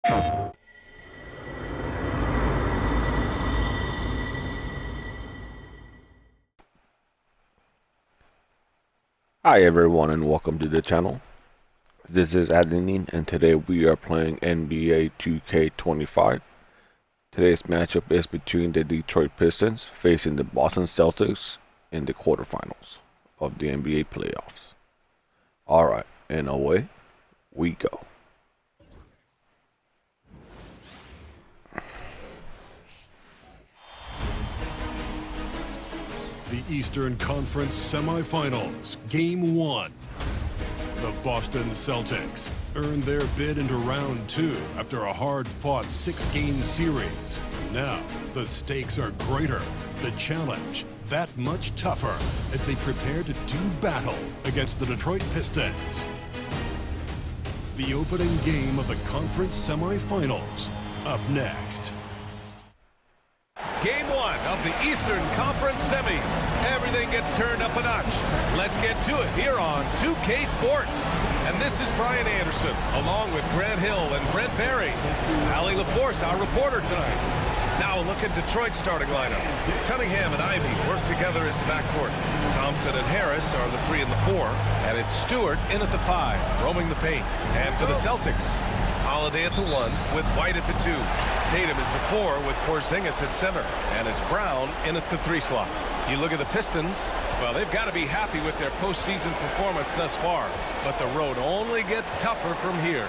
Hi everyone and welcome to the channel. This is Adenine and today we are playing NBA 2K25. Today's matchup is between the Detroit Pistons facing the Boston Celtics in the quarterfinals of the NBA playoffs. Alright, and away we go. The Eastern Conference Semifinals, Game 1. The Boston Celtics earned their bid into Round 2 after a hard-fought 6-game series. Now, the stakes are greater, the challenge that much tougher as they prepare to do battle against the Detroit Pistons. The opening game of the conference semifinals, up next. Game 1 of the Eastern Conference Semis. Everything gets turned up a notch. Let's get to it here on 2K Sports. And this is Brian Anderson, along with Grant Hill and Brent Barry. Allie LaForce, our reporter tonight. Now a look at Detroit's starting lineup. Cunningham and Ivy work together as the backcourt. Thompson and Harris are the 3 and the 4. And it's Stewart in at the 5, roaming the paint. And for the Celtics, Holiday at the 1 with White at the 2. Tatum is the 4 with Porzingis at center. And it's Brown in at the 3 slot. You look at the Pistons, well, they've got to be happy with their postseason performance thus far. But the road only gets tougher from here.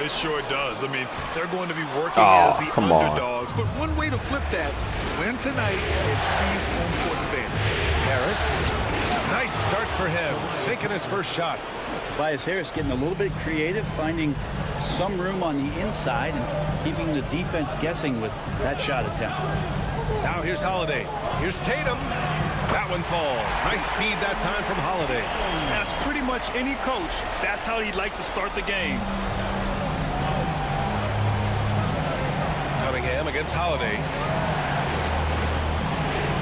It sure does. I mean, they're going to be working as the underdogs. But one way to flip that, win tonight and seize home court advantage. Harris, nice start for him, sinking his first shot. Tobias Harris getting a little bit creative, finding some room on the inside and keeping the defense guessing with that shot attempt. Now here's Holiday. Here's Tatum. That one falls. Nice feed that time from Holiday. That's pretty much any coach. That's how he'd like to start the game. Cunningham against Holiday.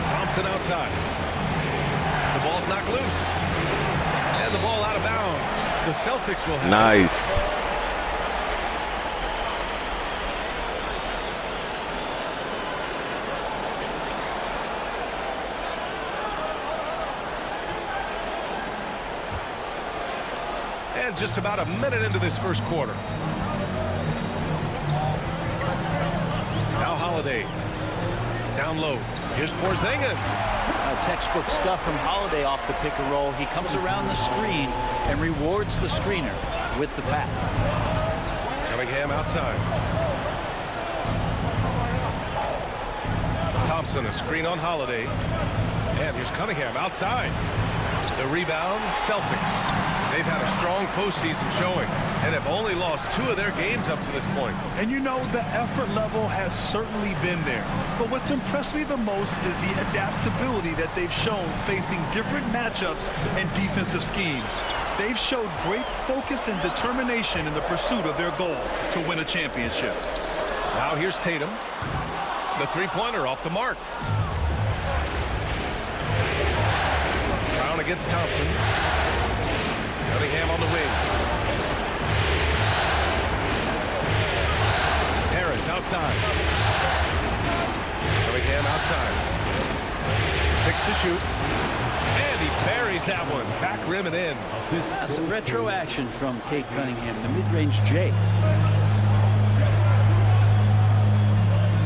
Thompson outside. The ball's knocked loose. And the ball out of bounds. The Celtics will have Nice. And just about a minute into this first quarter. Now Holiday. Down low. Here's Porzingis. Textbook stuff from Holiday off the pick and roll. He comes around the screen and rewards the screener with the pass. Cunningham outside. Thompson, a screen on Holiday. And here's Cunningham outside. The rebound, Celtics. They've had a strong postseason showing and have only lost 2 of their games up to this point. And you know, the effort level has certainly been there. But what's impressed me the most is the adaptability that they've shown facing different matchups and defensive schemes. They've showed great focus and determination in the pursuit of their goal to win a championship. Now here's Tatum. The three-pointer off the mark. Brown against Thompson. Cunningham on the wing. Harris outside. Cunningham outside. 6 to shoot. And he buries that one. Back rim and in. Some retro action from Kate Cunningham, the mid-range J.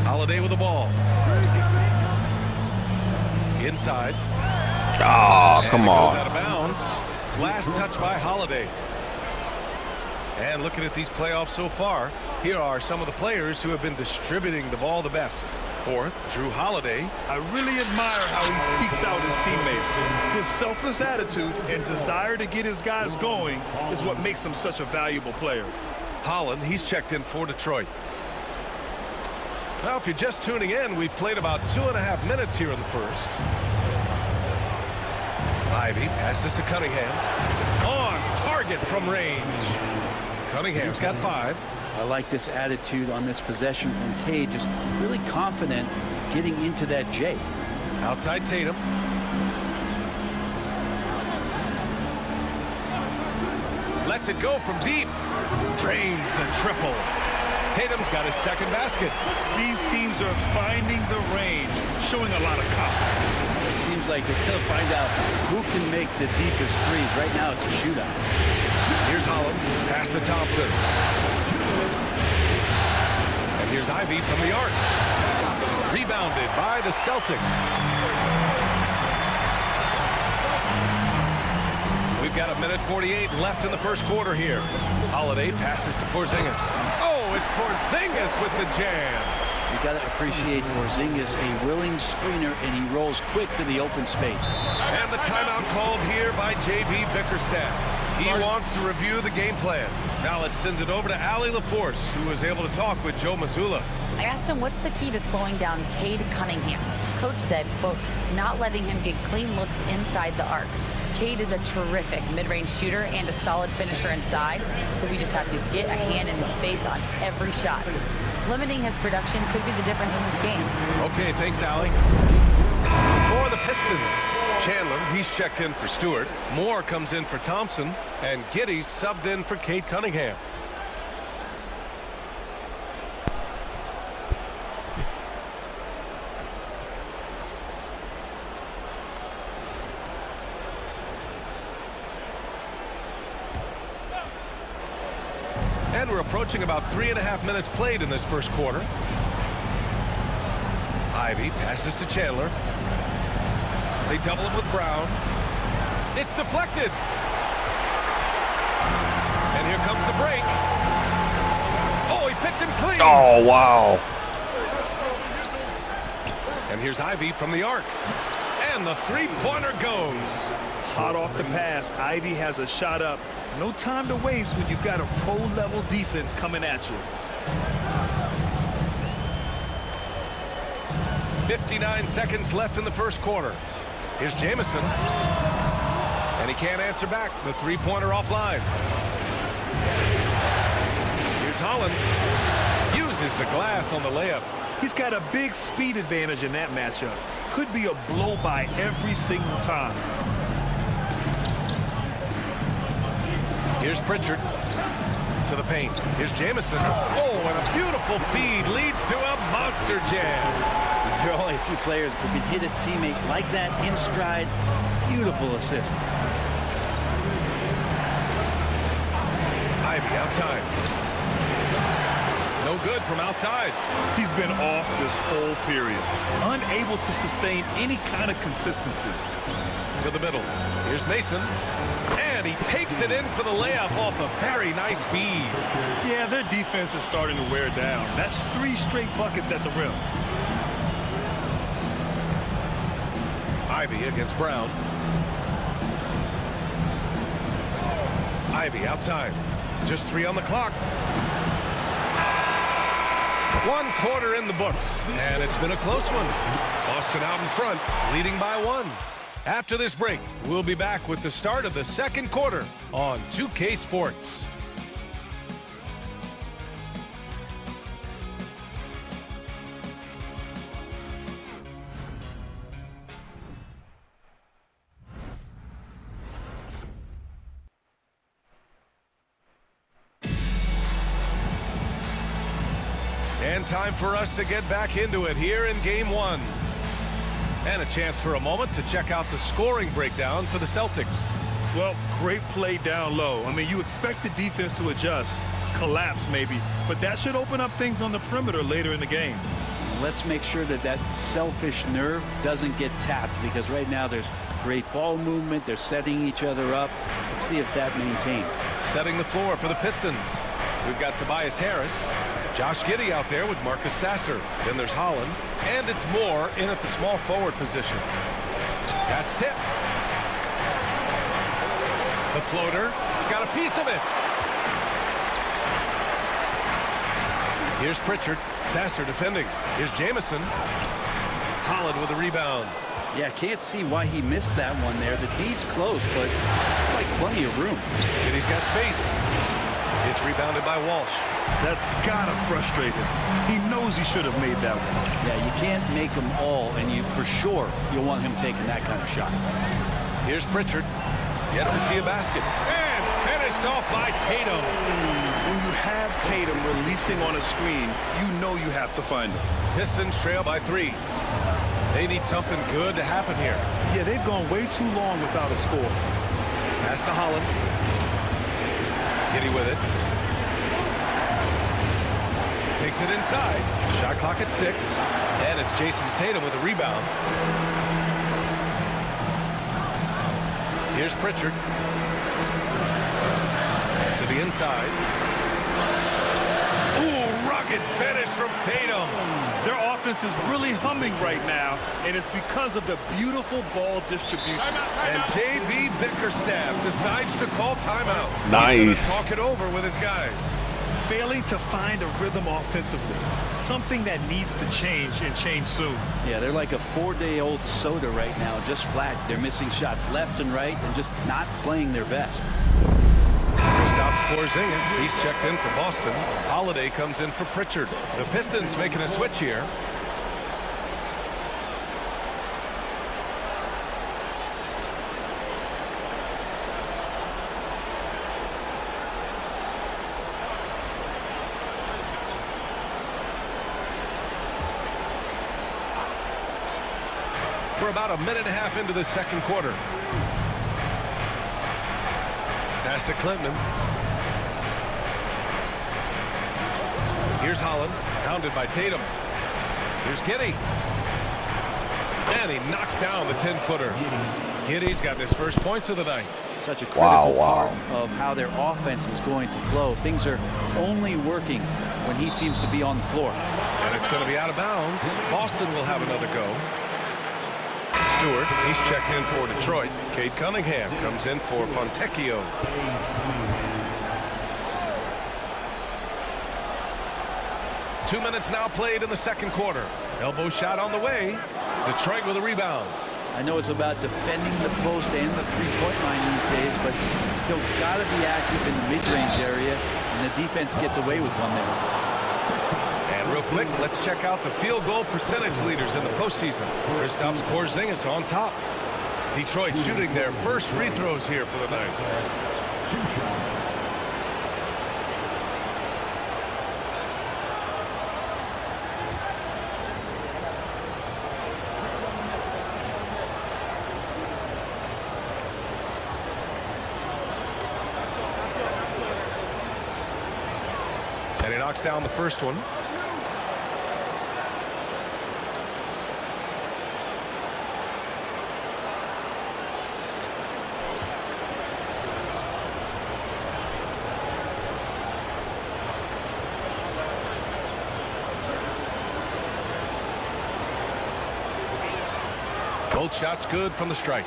Holiday with the ball. Inside. Oh, And come it goes on. out of bounds. Last touch by Holiday. And looking at these playoffs so far, here are some of the players who have been distributing the ball the best. Fourth, Drew Holiday. I really admire how he seeks out his teammates. His selfless attitude and desire to get his guys going is what makes him such a valuable player. Holland, he's checked in for Detroit. Now, if you're just tuning in, we've played about 2.5 minutes here in the first. Ivy passes to Cunningham. On target from range. Cunningham's got 5. I like this attitude on this possession from Cade, just really confident getting into that J. Outside Tatum. Lets it go from deep. Drains the triple. Tatum's got his second basket. These teams are finding the range, showing a lot of confidence. It seems like they're going to find out who can make the deepest threes. Right now, it's a shootout. Here's Holland, pass to Thompson. And here's Ivy from the arc. Rebounded by the Celtics. We've got 1:48 left in the first quarter here. Holiday passes to Porzingis. Oh, it's Porzingis with the jam. You got to appreciate Porzingis, a willing screener, and he rolls quick to the open space. And the timeout called here by J.B. Bickerstaff. He wants to review the game plan. Now let's send it over to Allie LaForce, who was able to talk with Joe Mazzulla. I asked him what's the key to slowing down Cade Cunningham. Coach said, quote, not letting him get clean looks inside the arc. Cade is a terrific mid-range shooter and a solid finisher inside, so we just have to get a hand in his face on every shot. Limiting his production could be the difference in this game. Okay, thanks, Allie. For the Pistons, Chandler, he's checked in for Stewart. Moore comes in for Thompson, and Giddey's subbed in for Cade Cunningham. And we're approaching about 3.5 minutes played in this first quarter. Ivy passes to Chandler. They double it with Brown. It's deflected. And here comes the break. Oh, he picked him clean. Oh, wow. And here's Ivy from the arc. And the three-pointer goes. Hot off the pass, Ivy has a shot up. No time to waste when you've got a pro-level defense coming at you. 59 seconds left in the first quarter. Here's Jamison. And he can't answer back. The three-pointer offline. Here's Holland. Uses the glass on the layup. He's got a big speed advantage in that matchup. Could be a blow-by every single time. Here's Pritchard to the paint. Here's Jamison. Oh, and a beautiful feed leads to a monster jam. There are only a few players who can hit a teammate like that in stride. Beautiful assist. Ivy outside. No good from outside. He's been off this whole period. Unable to sustain any kind of consistency. To the middle. Here's Mason. And he takes it in for the layup off a very nice feed. Yeah, their defense is starting to wear down. That's 3 straight buckets at the rim. Ivy against Brown. Ivy outside. Just 3 on the clock. 1 quarter in the books, and it's been a close one. Boston out in front, leading by 1. After this break, we'll be back with the start of the second quarter on 2K Sports. And time for us to get back into it here in Game 1. And a chance for a moment to check out the scoring breakdown for the Celtics. Well, great play down low. I mean, you expect the defense to adjust, collapse maybe, but that should open up things on the perimeter later in the game. Let's make sure that that selfish nerve doesn't get tapped, because right now there's great ball movement. They're setting each other up. Let's see if that maintains. Setting the floor for the Pistons. We've got Tobias Harris. Josh Giddey out there with Marcus Sasser. Then there's Holland. And it's Moore in at the small forward position. That's tipped. The floater. Got a piece of it. Here's Pritchard. Sasser defending. Here's Jamison. Holland with a rebound. Yeah, can't see why he missed that one there. The D's close, but like plenty of room. Giddey's got space. It's rebounded by Walsh. That's gotta frustrate him. He knows he should have made that one. Yeah, you can't make them all, and you for sure you'll want him taking that kind of shot. Here's Pritchard. Yet to see a basket. And Finished off by Tatum. When you have Tatum releasing on a screen, you know you have to find him. Pistons trail by 3. They need something good to happen here. Yeah, they've gone way too long without a score. Pass to Holland. Giddy with it. Takes it inside. Shot clock at 6. And it's Jason Tatum with a rebound. Here's Pritchard. To the inside. Ooh, rocket finish from Tatum. Their offense is really humming right now, and it's because of the beautiful ball distribution. And J.B. Bickerstaff decides to call timeout. Nice. He's gonna talk it over with his guys. Failing to find a rhythm offensively, something that needs to change and change soon. Yeah, they're like a 4-day-old soda right now, just flat. They're missing shots left and right and just not playing their best. Stops Porzingis. He's checked in for Boston. Holiday comes in for Pritchard. The Pistons making a switch here. We're about a minute and a half into the second quarter. Pass to Clinton. Here's Holland, pounded by Tatum. Here's Giddy. And he knocks down the 10-footer. Giddy's got his first points of the night. Such a critical part of how their offense is going to flow. Things are only working when he seems to be on the floor. And it's going to be out of bounds. Boston will have another go. Stewart, he's checked in for Detroit. Cade Cunningham comes in for Fontecchio. Two minutes now played in the second quarter. Elbow shot on the way. Detroit with a rebound. I know it's about defending the post and the three-point line these days, but still got to be active in the mid-range area, and the defense gets away with one there. And real quick, let's check out the field goal percentage leaders in the postseason. Kristaps Porzingis on top. Detroit shooting their first free throws here for the night. And he knocks down the first one. Both shots good from the strike.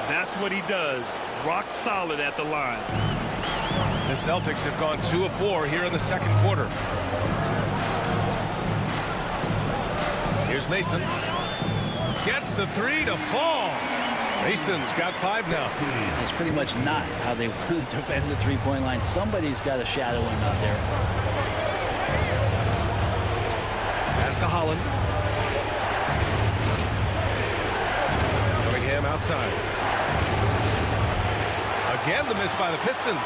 That's what he does. Rock solid at the line. The Celtics have gone 2 of 4 here in the second quarter. Here's Mason. Gets the 3 to fall. Mason's got 5 now. It's pretty much not how they want to defend the three-point line. Somebody's got to shadow him out there. Pass to Holland. Cunningham outside. Again, the miss by the Pistons.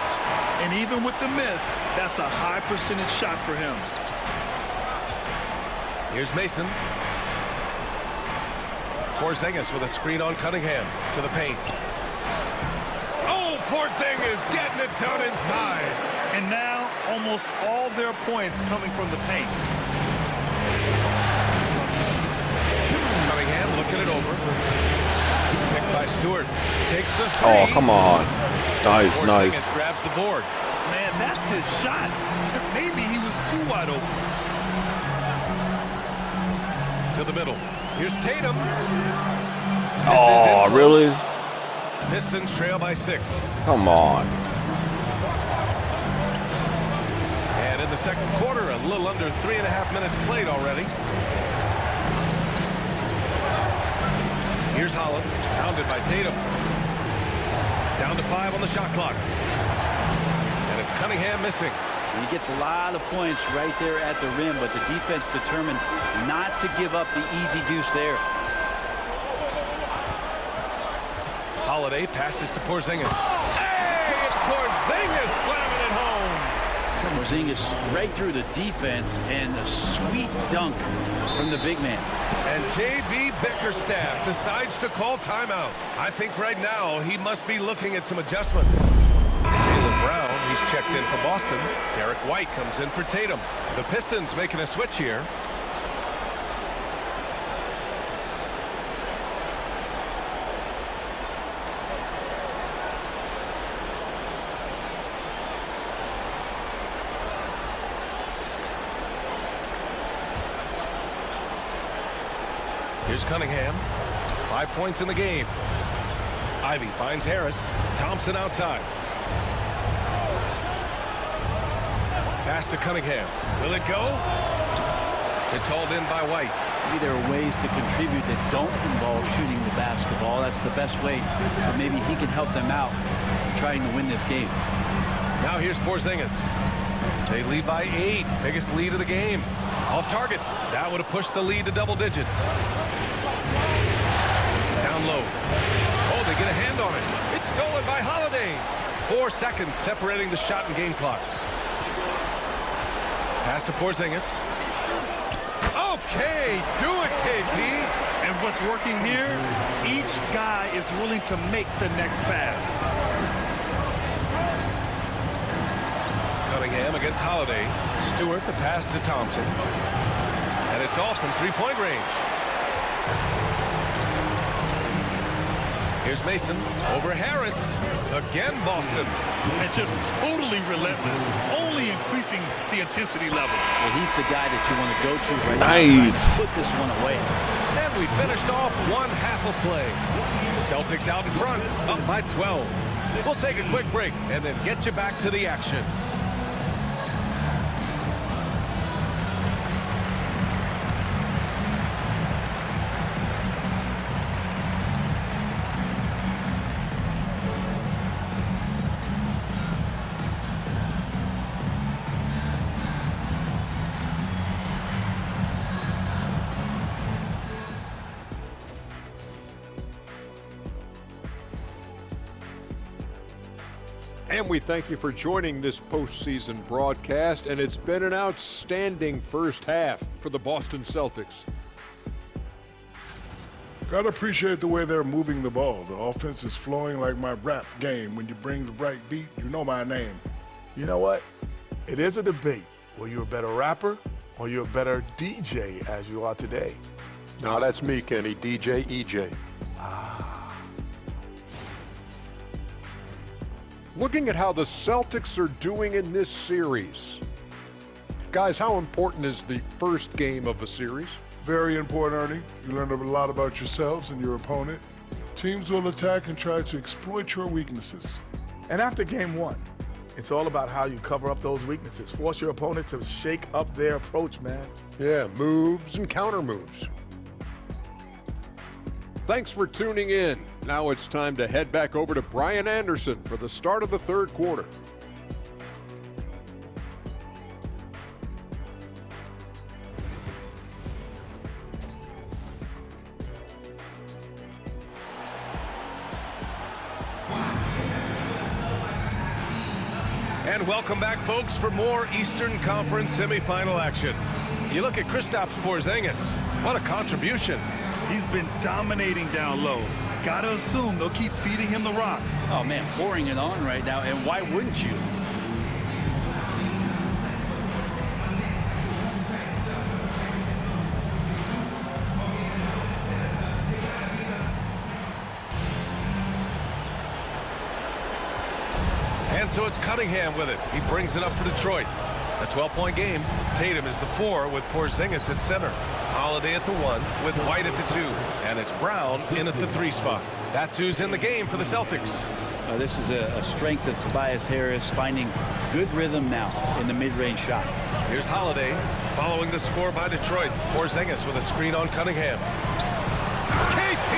And even with the miss, that's a high percentage shot for him. Here's Mason. Porzingis with a screen on Cunningham to the paint. Oh, Porzingis getting it done inside. And now almost all their points coming from the paint. Cunningham looking it over. Picked by Stewart. Takes the 3. Oh, come on. Nice, Porzingis nice. grabs the board. Man, that's his shot. Maybe he was too wide open. To the middle. Here's Tatum. Oh, really? Pistons trail by 6. Come on. And in the second quarter, a little under 3.5 minutes played already. Here's Holland, pounded by Tatum. Down to 5 on the shot clock. And it's Cunningham missing. He gets a lot of points right there at the rim, but the defense determined not to give up the easy deuce there. Holiday passes to Porzingis. Hey, it's Porzingis Porzingis right through the defense, and a sweet dunk from the big man. And J.B. Bickerstaff decides to call timeout. I think right now he must be looking at some adjustments. Jaylen Brown, he's checked in for Boston. Derek White comes in for Tatum. The Pistons making a switch here. Here's Cunningham. 5 points in the game. Ivy finds Harris. Thompson outside. Pass to Cunningham. Will it go? It's hauled in by White. Maybe there are ways to contribute that don't involve shooting the basketball. That's the best way. Or maybe he can help them out in trying to win this game. Now here's Porzingis. They lead by 8. Biggest lead of the game. Off target. That would have pushed the lead to double digits. Down low. Oh, they get a hand on it. It's stolen by Holiday. 4 seconds separating the shot and game clocks. Pass to Porzingis. Okay, do it, KP. And what's working here, each guy is willing to make the next pass. Cunningham against Holiday. Stewart, the pass to Thompson. And it's off from three-point range. Here's Mason over Harris. Again, Boston. And just totally relentless, only increasing the intensity level. Well, he's the guy that you want to go to right Nice. now. Put this one away. And we finished off one half of play. Celtics out in front, up by 12. We'll take a quick break and then get you back to the action. And we thank you for joining this postseason broadcast, and it's been an outstanding first half for the Boston Celtics. Gotta appreciate the way they're moving the ball. The offense is flowing like my rap game. When you bring the right beat, you know my name. You know what? It is a debate. Were you a better rapper or you're a better DJ as you are today? Now that's me, Kenny, DJ EJ. Looking at how the Celtics are doing in this series. Guys, how important is the first game of a series? Very important, Ernie. You learn a lot about yourselves and your opponent. Teams will attack and try to exploit your weaknesses. And after game one, it's all about how you cover up those weaknesses. Force your opponent to shake up their approach, man. Yeah, moves and counter moves. Thanks for tuning in. Now it's time to head back over to Brian Anderson for the start of the third quarter. And welcome back, folks, for more Eastern Conference semifinal action. You look at Kristaps Porzingis. What a contribution. He's been dominating down low. Gotta assume they'll keep feeding him the rock. Oh, man, pouring it on right now, and why wouldn't you? And so it's Cunningham with it. He brings it up for Detroit. A 12-point game. Tatum is the 4 with Porzingis at center. Holiday at the 1 with White at the 2. And it's Brown in at the 3 spot. That's who's in the game for the Celtics. This is a strength of Tobias Harris, finding good rhythm now in the mid-range shot. Here's Holiday following the score by Detroit. Porzingis with a screen on Cunningham. KP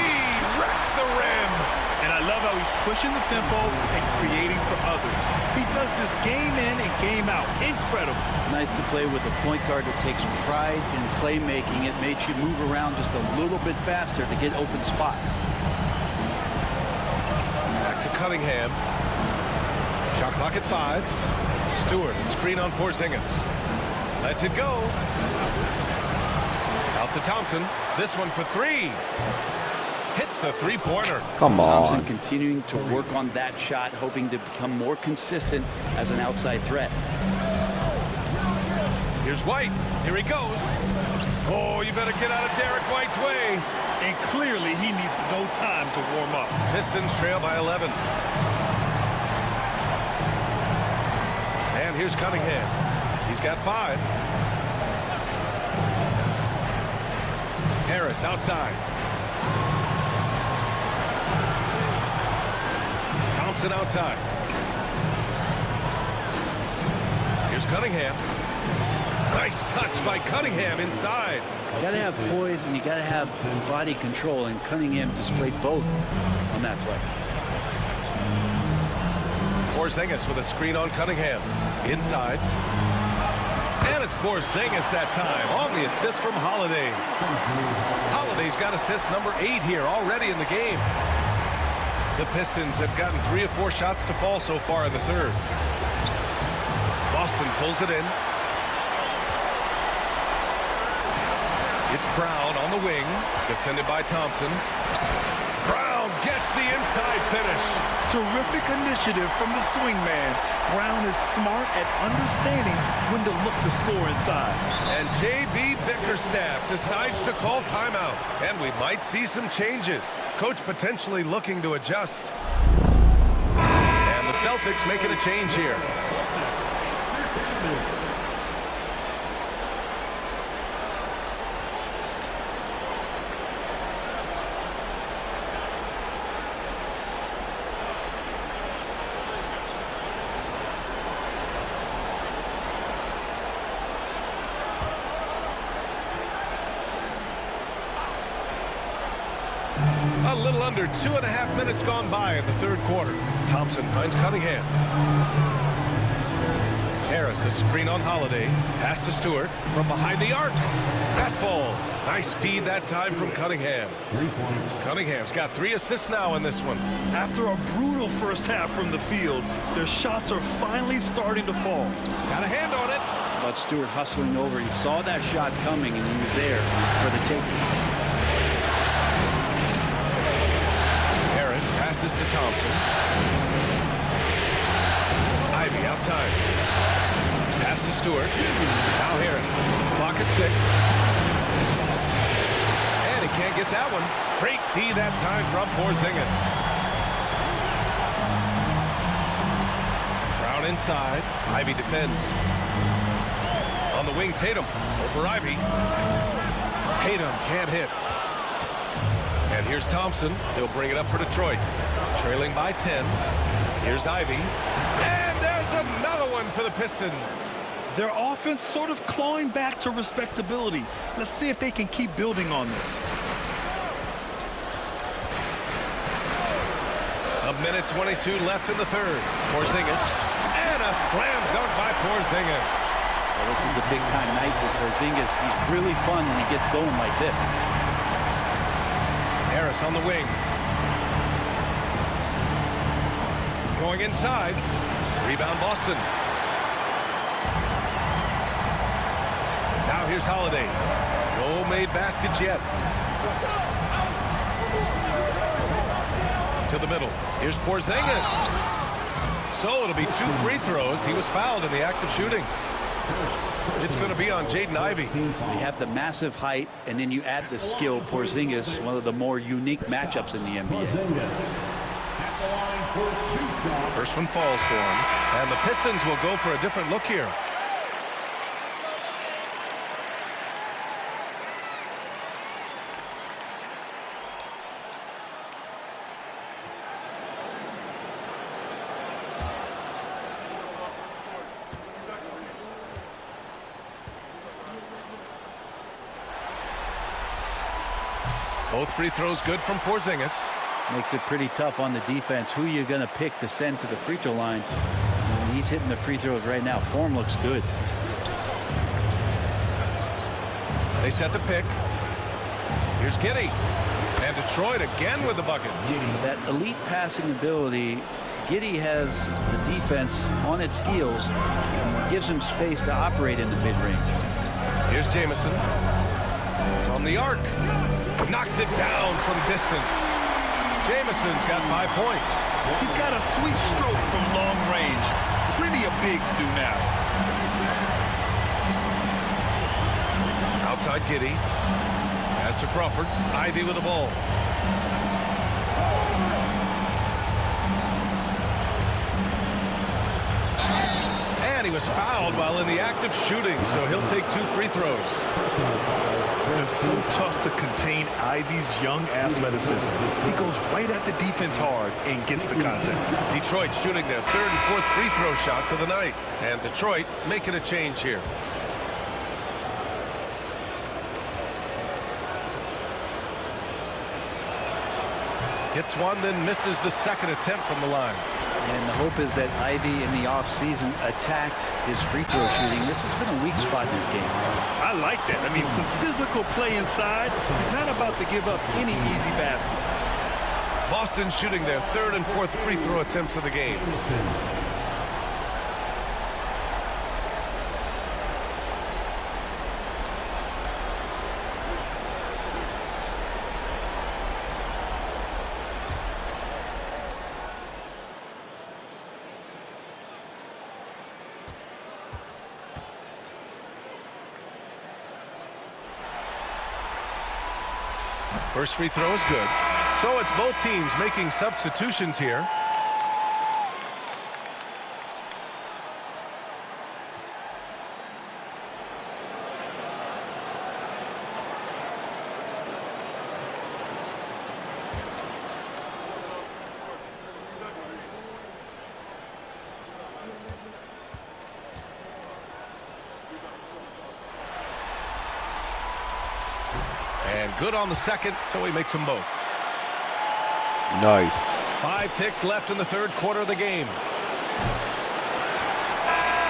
wrecks the rim. And I love how he's pushing the tempo and creating for others. He does this game in and game out. Incredible. Nice to play with a point guard that takes pride in playmaking. It makes you move around just a little bit faster to get open spots. Back to Cunningham. Shot clock at 5. Stewart, a screen on Porzingis. Lets it go. Out to Thompson. This one for three. Hits the three-pointer. Come on. Thompson continuing to work on that shot, hoping to become more consistent as an outside threat. Here's White. Here he goes. Oh, you better get out of Derek White's way. And clearly he needs no time to warm up. Pistons trail by 11. And here's Cunningham. He's got 5. Harris outside. Thompson outside. Here's Cunningham. Nice touch by Cunningham inside. You got to have poise and you got to have body control, and Cunningham displayed both on that play. Porzingis with a screen on Cunningham. Inside. And it's Porzingis that time on the assist from Holiday. Holiday's got assist number 8 here already in the game. The Pistons have gotten 3 of 4 shots to fall so far in the third. Boston pulls it in. It's Brown on the wing, defended by Thompson. Brown gets the inside finish. Terrific initiative from the swing man. Brown is smart at understanding when to look to score inside. And J.B. Bickerstaff decides to call timeout. And we might see some changes. Coach potentially looking to adjust. And the Celtics making a change here. A little under 2.5 minutes gone by in the third quarter. Thompson finds Cunningham. Harris, a screen on Holiday. Pass to Stewart from behind the arc. That falls. Nice feed that time from Cunningham. Cunningham's got 3 assists now in this one. After a brutal first half from the field, their shots are finally starting to fall. Got a hand on it. But Stewart hustling over. He saw that shot coming and he was there for the taking. Passes to Thompson. Ivy outside. Pass to Stewart. Now Harris. Clock at 6. And he can't get that one. Great D that time from Porzingis. Brown inside. Ivy defends. On the wing, Tatum. Over Ivy. Tatum can't hit. And here's Thompson. He'll bring it up for Detroit. Trailing by 10. Here's Ivy. And there's another one for the Pistons. Their offense sort of clawing back to respectability. Let's see if they can keep building on this. A minute 22 left in the third. Porzingis. And a slam dunk by Porzingis. Well, this is a big-time night for Porzingis. He's really fun when he gets going like this. Harris on the wing. Going inside. Rebound Boston. Now here's Holiday. No made baskets yet. To the middle. Here's Porzingis. So it'll be 2 free throws. He was fouled in the act of shooting. It's going to be on Jaden Ivey. You have the massive height, and then you add the skill. Porzingis, one of the more unique matchups in the NBA. First one falls for him, and the Pistons will go for a different look here. Both free throws good from Porzingis. Makes it pretty tough on the defense. Who are you going to pick to send to the free throw line? And he's hitting the free throws right now. Form looks good. They set the pick. Here's Giddey. And Detroit again with the bucket. That elite passing ability Giddey has the defense on its heels and gives him space to operate in the mid-range. Here's Jamison. From the arc. Knocks it down from distance. Jamison's got 5 points. He's got a sweet stroke from long range. Plenty of bigs do now. Outside Giddey. Pass to Crawford. Ivy with the ball. And he was fouled while in the act of shooting, so he'll take 2 free throws. It's so tough to contain Ivy's young athleticism. He goes right at the defense hard and gets the contact. Detroit shooting their 3rd and 4th free throw shots of the night. And Detroit making a change here. Hits one, then misses the 2nd attempt from the line. And the hope is that Ivy in the offseason attacked his free throw shooting. This has been a weak spot in this game. I like that. I mean, some physical play inside. He's not about to give up any easy baskets. Boston shooting their 3rd and 4th free throw attempts of the game. First free throw is good. So it's both teams making substitutions here. And good on the 2nd, so he makes them both. Nice. 5 ticks left in the 3rd quarter of the game.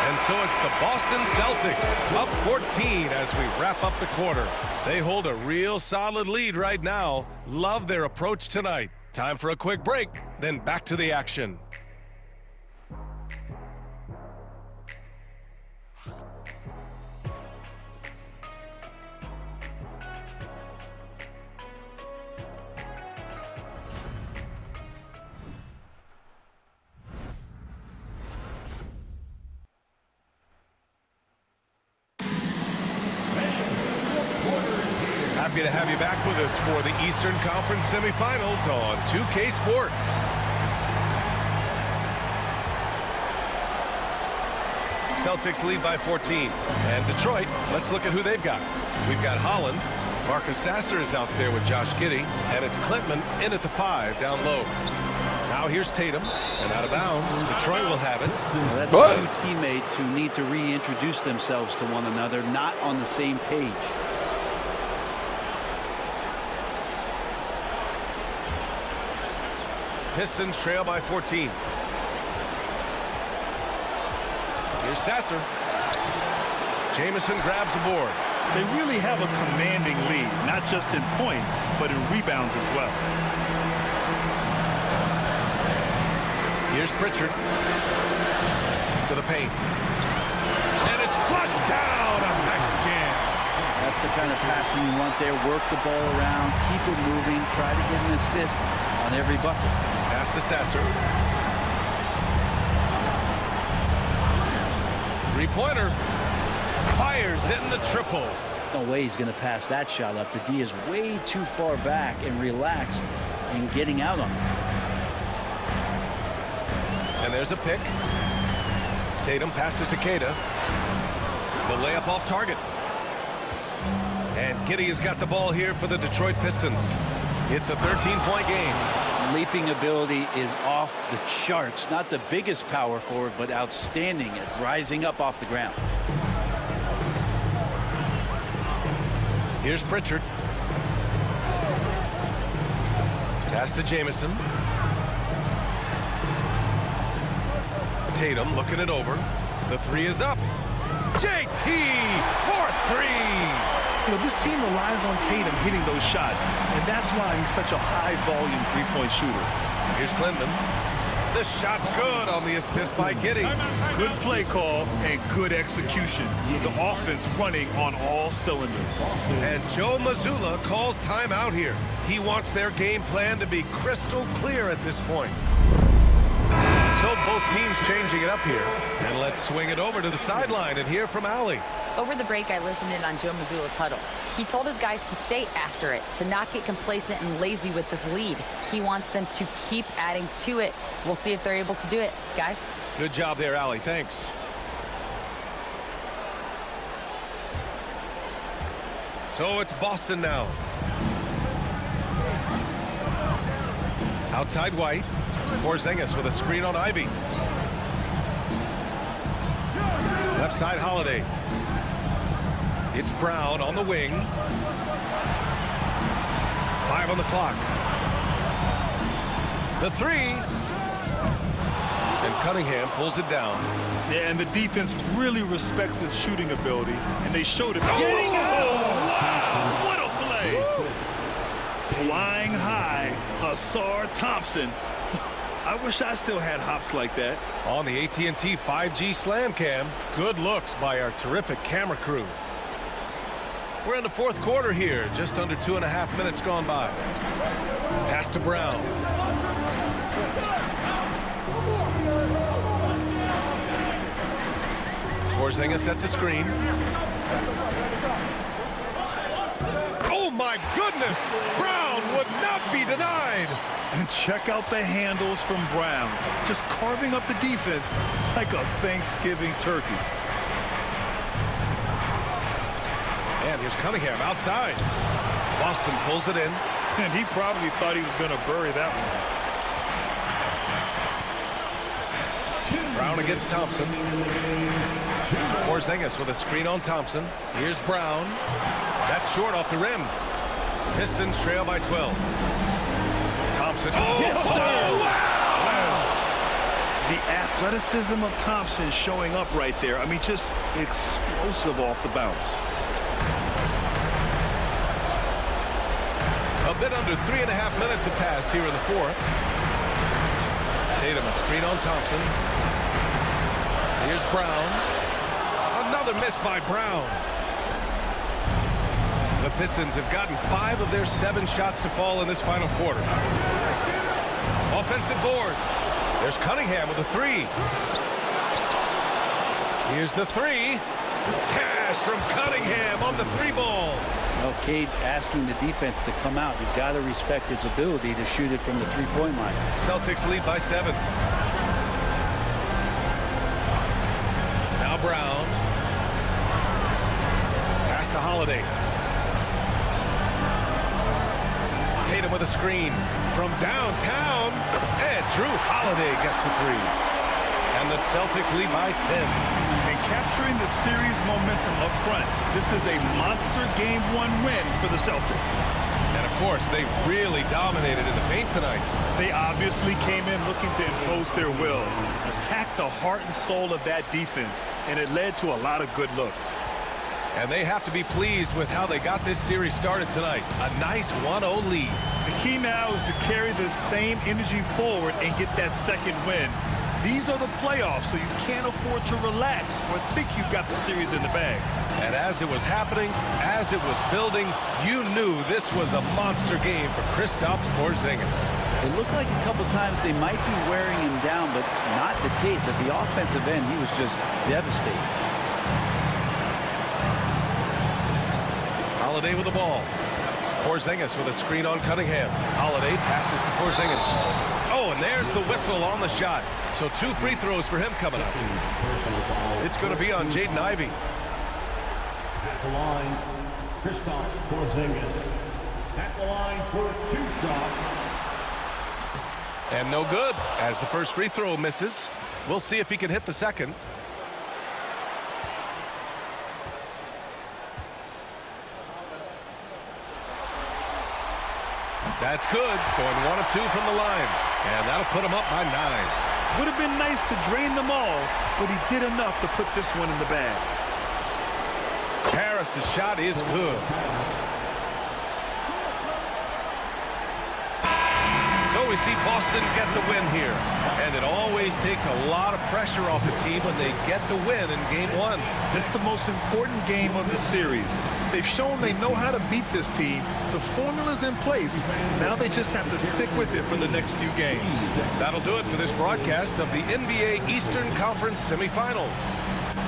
And so it's the Boston Celtics up 14 as we wrap up the quarter. They hold a real solid lead right now. Love their approach tonight. Time for a quick break, then back to the action. Happy to have you back with us for the Eastern Conference semifinals on 2K Sports. Celtics lead by 14. And Detroit, let's look at who they've got. We've got Holland. Marcus Sasser is out there with Josh Giddey. And it's Klintman in at the 5 down low. Now here's Tatum. And out of bounds. Detroit will have it. Well, that's 2 teammates who need to reintroduce themselves to one another, not on the same page. Pistons trail by 14. Here's Sasser. Jamison grabs the board. They really have a commanding lead, not just in points, but in rebounds as well. Here's Pritchard. To the paint. And it's flushed down. A nice jam. That's the kind of passing you want there. Work the ball around, keep it moving, try to get an assist on every bucket. Pass to Sasser. 3-pointer. Fires in the triple. No way he's going to pass that shot up. The D is way too far back and relaxed in getting out on him. And there's a pick. Tatum passes to Queta. The layup off target. And Giddey has got the ball here for the Detroit Pistons. It's a 13-point game. Leaping ability is off the charts. Not the biggest power forward, but outstanding at rising up off the ground. Here's Pritchard. Pass to Jamison. Tatum looking it over. The 3 is up. JT for 3. You know, this team relies on Tatum hitting those shots, and that's why he's such a high-volume three-point shooter. Here's Klintman. The shot's good on the assist by Giddey. Good play call and good execution. The offense running on all cylinders. And Joe Mazzulla calls timeout here. He wants their game plan to be crystal clear at this point. So both teams changing it up here. And let's swing it over to the sideline and hear from Allie. Over the break, I listened in on Joe Mazzulla's huddle. He told his guys to stay after it, to not get complacent and lazy with this lead. He wants them to keep adding to it. We'll see if they're able to do it. Guys? Good job there, Allie. Thanks. So it's Boston now. Outside White. Porzingis with a screen on Ivy. Left side Holiday. It's Brown on the wing. 5 on the clock. The three. And Cunningham pulls it down. Yeah, and the defense really respects his shooting ability, and they showed it. Oh, wow! What a play! Flying high, Hasar Thompson. I wish I still had hops like that. On the AT&T 5G Slam Cam, good looks by our terrific camera crew. We're in the fourth quarter here, just under 2.5 minutes gone by. Pass to Brown. Porzingis sets a screen. Oh my goodness! Brown would not be denied! And check out the handles from Brown. Just carving up the defense like a Thanksgiving turkey. And here's Cunningham outside. Boston pulls it in. And he probably thought he was going to bury that one. Brown against Thompson. Porzingis with a screen on Thompson. Here's Brown. That's short off the rim. Pistons trail by 12. Thompson. Oh, yes, sir! Wow! The athleticism of Thompson showing up right there. I mean, just explosive off the bounce. A bit under 3.5 minutes have passed here in the fourth. Tatum a screen on Thompson. Here's Brown. Another miss by Brown. The Pistons have gotten 5 of their 7 shots to fall in this final quarter. Offensive board. There's Cunningham with a 3. Here's the 3. Cash from Cunningham on the 3-ball. Well, Cade asking the defense to come out. You've got to respect his ability to shoot it from the three-point line. Celtics lead by 7. Now Brown. Pass to Holiday. Tatum with a screen from downtown. And Drew Holiday gets a 3. And the Celtics lead by 10. And capturing the series momentum up front, this is a monster Game 1 win for the Celtics. And of course, they really dominated in the paint tonight. They obviously came in looking to impose their will, attack the heart and soul of that defense, and it led to a lot of good looks. And they have to be pleased with how they got this series started tonight. A nice 1-0 lead. The key now is to carry this same energy forward and get that second win. These are the playoffs, so you can't afford to relax or think you've got the series in the bag. And as it was happening, as it was building, you knew this was a monster game for Kristaps Porzingis. It looked like a couple times they might be wearing him down, but not the case. At the offensive end, he was just devastating. Holiday with the ball. Porzingis with a screen on Cunningham. Holiday passes to Porzingis. Oh, and there's the whistle on the shot. So 2 free throws for him coming up. It's going to be on Jaden Ivey. At the line, Kristaps Porzingis. At the line for 2 shots. And no good, as the first free throw misses. We'll see if he can hit the second. That's good. Going 1 of 2 from the line. And that'll put him up by 9. Would have been nice to drain them all, but he did enough to put this one in the bag. Harris's shot is good. So So we see Boston get the win here. And it always takes a lot of pressure off a team when they get the win in Game 1. This is the most important game of the series. They've shown they know how to beat this team. The formula's in place. Now they just have to stick with it for the next few games. That'll do it for this broadcast of the NBA Eastern Conference semifinals.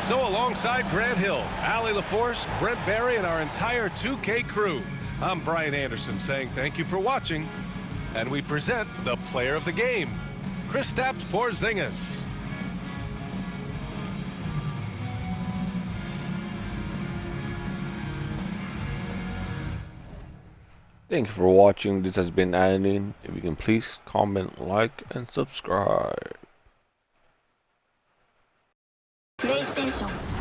So alongside Grant Hill, Allie LaForce, Brent Barry, and our entire 2K crew, I'm Brian Anderson saying thank you for watching. And we present the player of the game, Kristaps Porzingis. Thank you for watching. This has been Adeline. If you can please comment, like, and subscribe. PlayStation